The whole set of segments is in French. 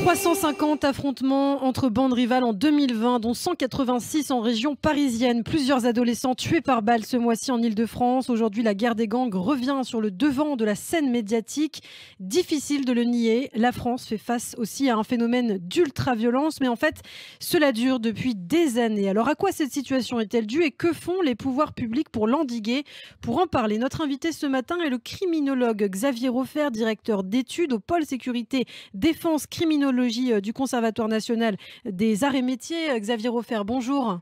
350 affrontements entre bandes rivales en 2020, dont 186 en région parisienne. Plusieurs adolescents tués par balle ce mois-ci en Ile-de-France. Aujourd'hui, la guerre des gangs revient sur le devant de la scène médiatique. Difficile de le nier, la France fait face aussi à un phénomène d'ultra-violence. Mais en fait, cela dure depuis des années. Alors à quoi cette situation est-elle due et que font les pouvoirs publics pour l'endiguer? Pour en parler, notre invité ce matin est le criminologue Xavier Roffer, directeur d'études au pôle sécurité défense criminologie du Conservatoire national des arts et métiers. Xavier Roffer, bonjour.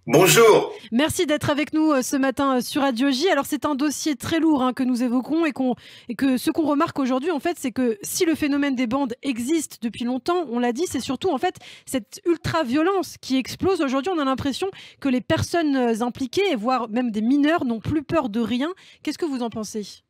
Bonjour. Merci d'être avec nous ce matin sur Radio J. Alors c'est un dossier très lourd que nous évoquons et que ce qu'on remarque aujourd'hui en fait, c'est que si le phénomène des bandes existe depuis longtemps, on l'a dit, c'est surtout en fait cette ultra-violence qui explose. Aujourd'hui, on a l'impression que les personnes impliquées, voire même des mineurs, n'ont plus peur de rien. Qu'est-ce que vous en pensez?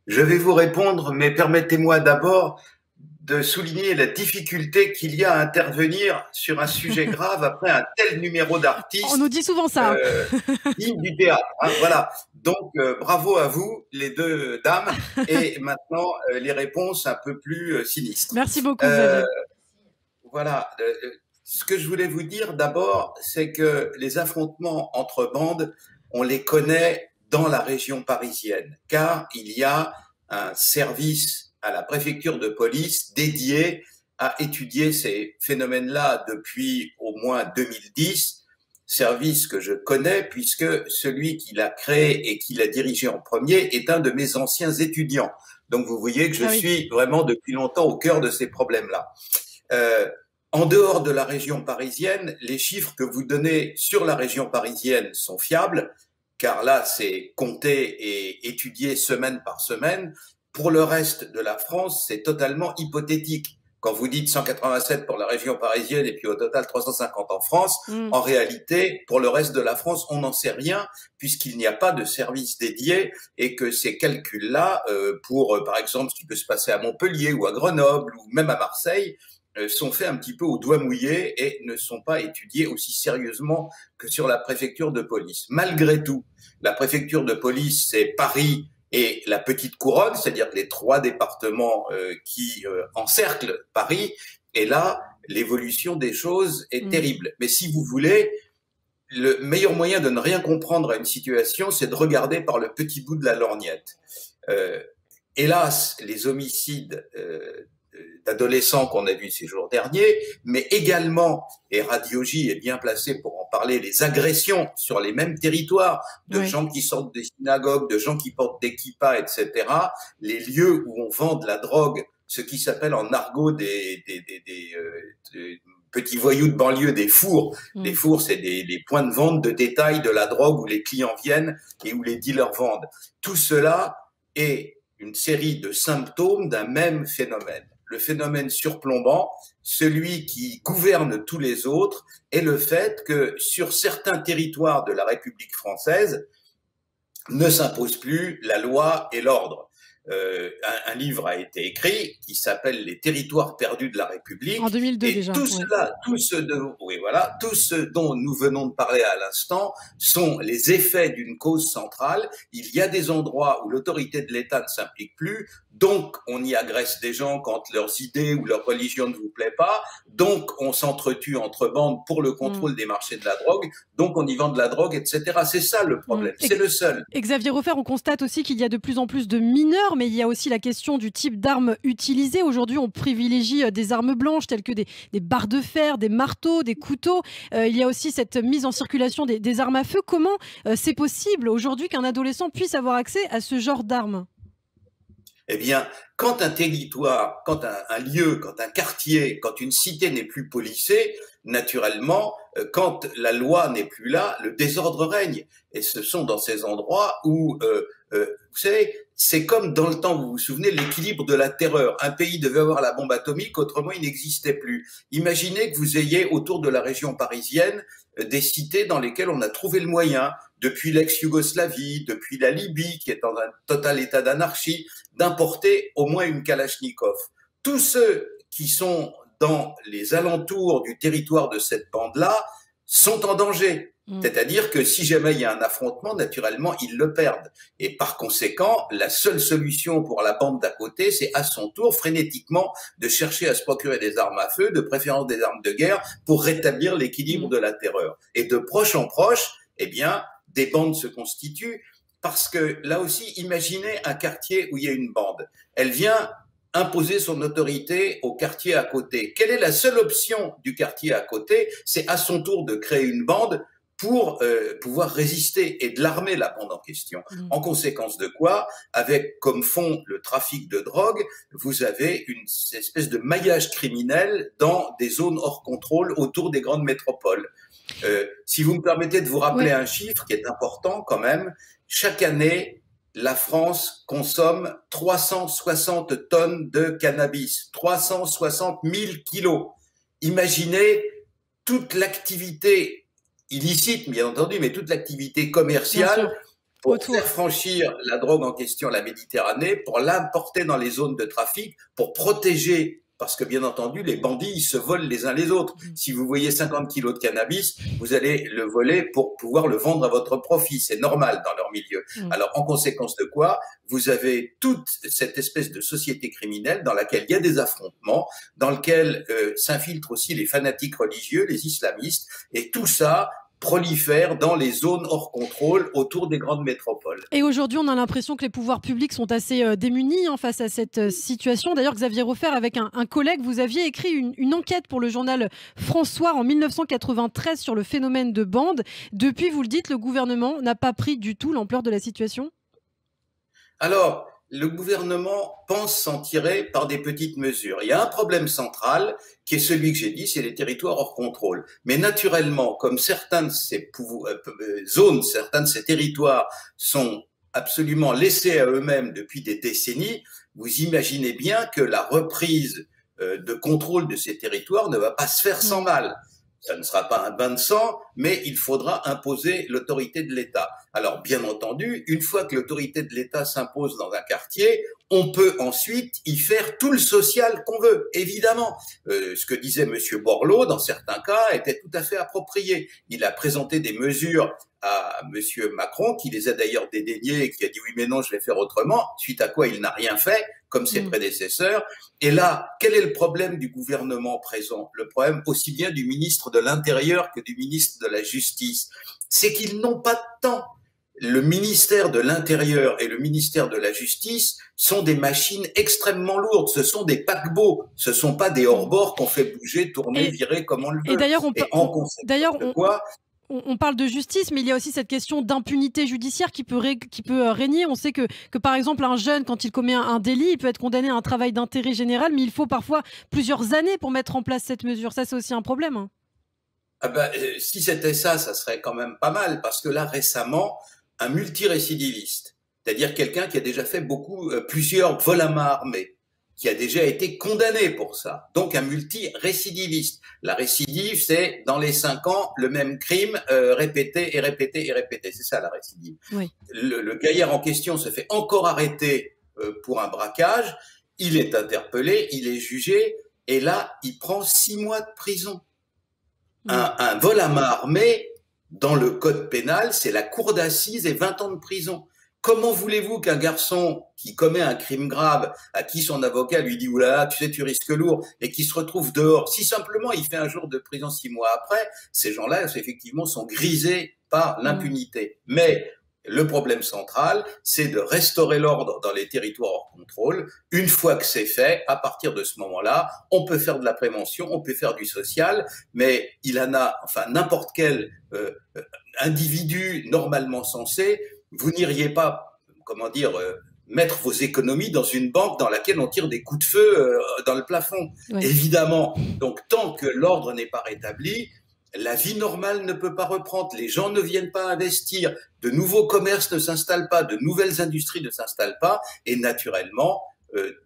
Je vais vous répondre, mais permettez-moi d'abord de souligner la difficulté qu'il y a à intervenir sur un sujet grave après un tel numéro d'artistes. On nous dit souvent ça. Digne du théâtre. Voilà. Donc, bravo à vous, les deux dames. Et maintenant, les réponses un peu plus sinistres. Merci beaucoup, Xavier. Voilà. Ce que je voulais vous dire d'abord, c'est que les affrontements entre bandes, on les connaît dans la région parisienne, car il y a un service à la préfecture de police dédié à étudier ces phénomènes-là depuis au moins 2010, service que je connais puisque celui qui l'a créé et qui l'a dirigé en premier est un de mes anciens étudiants. Donc vous voyez que je suis vraiment depuis longtemps au cœur de ces problèmes-là. En dehors de la région parisienne, les chiffres que vous donnez sur la région parisienne sont fiables, car là, c'est compté et étudié semaine par semaine. Pour le reste de la France, c'est totalement hypothétique. Quand vous dites 187 pour la région parisienne et puis au total 350 en France, en réalité, pour le reste de la France, on n'en sait rien puisqu'il n'y a pas de service dédié et que ces calculs-là, pour par exemple ce qui peut se passer à Montpellier ou à Grenoble ou même à Marseille, sont faits un petit peu au doigt mouillé et ne sont pas étudiés aussi sérieusement que sur la préfecture de police. Malgré tout, la préfecture de police, c'est Paris et la petite couronne, c'est-à-dire les trois départements qui encerclent Paris. Et là, l'évolution des choses est terrible. Mais si vous voulez, le meilleur moyen de ne rien comprendre à une situation, c'est de regarder par le petit bout de la lorgnette. Hélas, les homicides d'adolescents qu'on a vus ces jours derniers, mais également, et Radio J est bien placé pour en parler, les agressions sur les mêmes territoires de gens qui sortent des synagogues, de gens qui portent des kippas, etc., les lieux où on vend de la drogue, ce qui s'appelle en argot des petits voyous de banlieue, des fours. Les fours, c'est des points de vente de détail de la drogue où les clients viennent et où les dealers vendent. Tout cela est une série de symptômes d'un même phénomène. Le phénomène surplombant, celui qui gouverne tous les autres, est le fait que sur certains territoires de la République française ne s'impose plus la loi et l'ordre. Un livre a été écrit qui s'appelle Les territoires perdus de la République. En 2002 et déjà. Tout ce dont nous venons de parler à l'instant sont les effets d'une cause centrale. Il y a des endroits où l'autorité de l'État ne s'implique plus, donc on y agresse des gens quand leurs idées ou leur religion ne vous plaît pas, donc on s'entretue entre bandes pour le contrôle des marchés de la drogue, donc on y vend de la drogue, etc. C'est ça le problème, c'est le seul. Et Xavier Roffer, on constate aussi qu'il y a de plus en plus de mineurs, mais il y a aussi la question du type d'armes utilisées. Aujourd'hui, on privilégie des armes blanches telles que des barres de fer, des marteaux, des couteaux. Il y a aussi cette mise en circulation des armes à feu. Comment c'est possible aujourd'hui qu'un adolescent puisse avoir accès à ce genre d'armes ? Eh bien, quand un territoire, quand un lieu, quand un quartier, quand une cité n'est plus policée, naturellement, quand la loi n'est plus là, le désordre règne. Et ce sont dans ces endroits où, vous savez, c'est comme dans le temps, vous vous souvenez, l'équilibre de la terreur. Un pays devait avoir la bombe atomique, autrement il n'existait plus. Imaginez que vous ayez autour de la région parisienne des cités dans lesquelles on a trouvé le moyen, depuis l'ex-Yougoslavie, depuis la Libye, qui est dans un total état d'anarchie, d'importer au moins une Kalachnikov. Tous ceux qui sont dans les alentours du territoire de cette bande-là sont en danger. C'est-à-dire que si jamais il y a un affrontement, naturellement, ils le perdent. Et par conséquent, la seule solution pour la bande d'à côté, c'est à son tour, frénétiquement, de chercher à se procurer des armes à feu, de préférence des armes de guerre, pour rétablir l'équilibre de la terreur. Et de proche en proche, eh bien, des bandes se constituent, parce que là aussi, imaginez un quartier où il y a une bande. Elle vient imposer son autorité au quartier à côté. Quelle est la seule option du quartier à côté? C'est à son tour de créer une bande pour pouvoir résister et de l'armer la bande en question. En conséquence de quoi, avec comme fond le trafic de drogue, vous avez une espèce de maillage criminel dans des zones hors contrôle autour des grandes métropoles. Si vous me permettez de vous rappeler un chiffre qui est important quand même, chaque année, la France consomme 360 tonnes de cannabis, 360 000 kilos. Imaginez toute l'activité illicite, bien entendu, mais toute l'activité commerciale pour faire franchir la drogue en question, la Méditerranée, pour l'importer dans les zones de trafic, pour protéger, parce que bien entendu, les bandits, ils se volent les uns les autres. Si vous voyez 50 kilos de cannabis, vous allez le voler pour pouvoir le vendre à votre profit. C'est normal dans leur milieu. Alors, en conséquence de quoi, vous avez toute cette espèce de société criminelle dans laquelle il y a des affrontements, dans lequel s'infiltrent aussi les fanatiques religieux, les islamistes, et tout ça prolifère dans les zones hors contrôle autour des grandes métropoles. Et aujourd'hui, on a l'impression que les pouvoirs publics sont assez démunis face à cette situation. D'ailleurs, Xavier Refer, avec un collègue, vous aviez écrit une enquête pour le journal François en 1993 sur le phénomène de bande. Depuis, vous le dites, le gouvernement n'a pas pris du tout l'ampleur de la situation? Alors, le gouvernement pense s'en tirer par des petites mesures. Il y a un problème central qui est celui que j'ai dit, c'est les territoires hors contrôle. Mais naturellement, comme certains de ces zones, certains de ces territoires sont absolument laissés à eux-mêmes depuis des décennies, vous imaginez bien que la reprise de contrôle de ces territoires ne va pas se faire sans mal. Ça ne sera pas un bain de sang, mais il faudra imposer l'autorité de l'État. Alors, bien entendu, une fois que l'autorité de l'État s'impose dans un quartier, on peut ensuite y faire tout le social qu'on veut, évidemment. Ce que disait Monsieur Borloo, dans certains cas, était tout à fait approprié. Il a présenté des mesures à Monsieur Macron, qui les a d'ailleurs dédaignées et qui a dit oui mais non, je vais faire autrement, suite à quoi il n'a rien fait, comme ses prédécesseurs. Et là, quel est le problème du gouvernement présent? Le problème aussi bien du ministre de l'Intérieur que du ministre de la Justice, c'est qu'ils n'ont pas de temps. Le ministère de l'Intérieur et le ministère de la Justice sont des machines extrêmement lourdes. Ce sont des paquebots. Ce ne sont pas des hors-bords qu'on fait bouger, tourner, virer comme on le veut. Et d'ailleurs, on parle de justice, mais il y a aussi cette question d'impunité judiciaire qui peut régner. On sait que par exemple, un jeune, quand il commet un délit, il peut être condamné à un travail d'intérêt général, mais il faut parfois plusieurs années pour mettre en place cette mesure. Ça, c'est aussi un problème. Ah ben, si c'était ça, ça serait quand même pas mal, parce que là, récemment, un multirécidiviste, c'est-à-dire quelqu'un qui a déjà fait plusieurs vols à main armée, qui a déjà été condamné pour ça. Donc un multirécidiviste. La récidive, c'est dans les 5 ans, le même crime répété et répété et répété. C'est ça la récidive. Oui. Le gaillard en question se fait encore arrêter pour un braquage. Il est interpellé, il est jugé, et là, il prend 6 mois de prison. Oui. Un vol à main armée, dans le code pénal, c'est la cour d'assises et 20 ans de prison. Comment voulez-vous qu'un garçon qui commet un crime grave, à qui son avocat lui dit « Oulala, tu sais, tu risques lourd », et qui se retrouve dehors, si simplement il fait un jour de prison 6 mois après, ces gens-là, effectivement, sont grisés par l'impunité. Mais le problème central, c'est de restaurer l'ordre dans les territoires hors contrôle. Une fois que c'est fait, à partir de ce moment-là, on peut faire de la prévention, on peut faire du social, mais n'importe quel individu normalement sensé, vous n'iriez pas, mettre vos économies dans une banque dans laquelle on tire des coups de feu dans le plafond. Oui. Évidemment. Donc, tant que l'ordre n'est pas rétabli, la vie normale ne peut pas reprendre. Les gens ne viennent pas investir. De nouveaux commerces ne s'installent pas. De nouvelles industries ne s'installent pas. Et naturellement,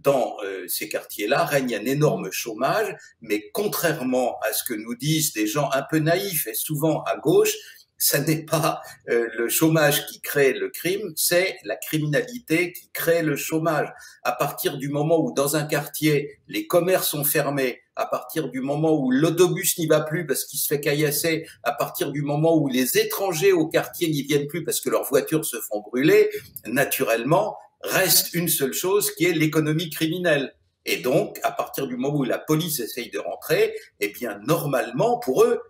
dans ces quartiers-là, règne un énorme chômage. Mais contrairement à ce que nous disent des gens un peu naïfs et souvent à gauche, ça n'est pas le chômage qui crée le crime, c'est la criminalité qui crée le chômage. À partir du moment où dans un quartier, les commerces sont fermés, à partir du moment où l'autobus n'y va plus parce qu'il se fait caillasser, à partir du moment où les étrangers au quartier n'y viennent plus parce que leurs voitures se font brûler, naturellement, reste une seule chose qui est l'économie criminelle. Et donc, à partir du moment où la police essaye de rentrer, eh bien, normalement, pour eux,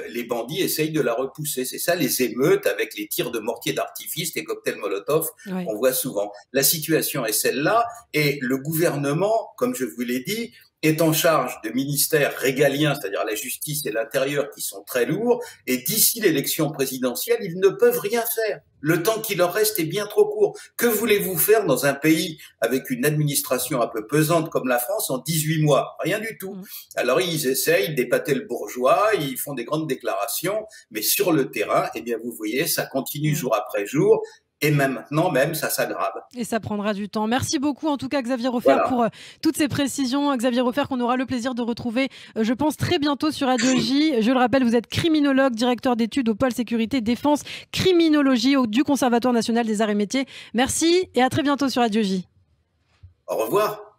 les bandits essayent de la repousser. C'est ça, les émeutes avec les tirs de mortier d'artifice, les cocktails Molotov Oui. qu'on voit souvent. La situation est celle-là, et le gouvernement, comme je vous l'ai dit, est en charge de ministères régaliens, c'est-à-dire la justice et l'intérieur, qui sont très lourds, et d'ici l'élection présidentielle, ils ne peuvent rien faire. Le temps qui leur reste est bien trop court. Que voulez-vous faire dans un pays avec une administration un peu pesante comme la France en 18 mois? Rien du tout. Alors ils essayent d'épater le bourgeois, ils font des grandes déclarations, mais sur le terrain, eh bien vous voyez, ça continue jour après jour. Et même maintenant, même, ça s'aggrave. Et ça prendra du temps. Merci beaucoup, en tout cas, Xavier Refer, Voilà. pour toutes ces précisions. Xavier Refer, qu'on aura le plaisir de retrouver, je pense, très bientôt sur Radio J. Je le rappelle, vous êtes criminologue, directeur d'études au pôle sécurité défense criminologie du Conservatoire national des arts et métiers. Merci et à très bientôt sur Radio J. Au revoir.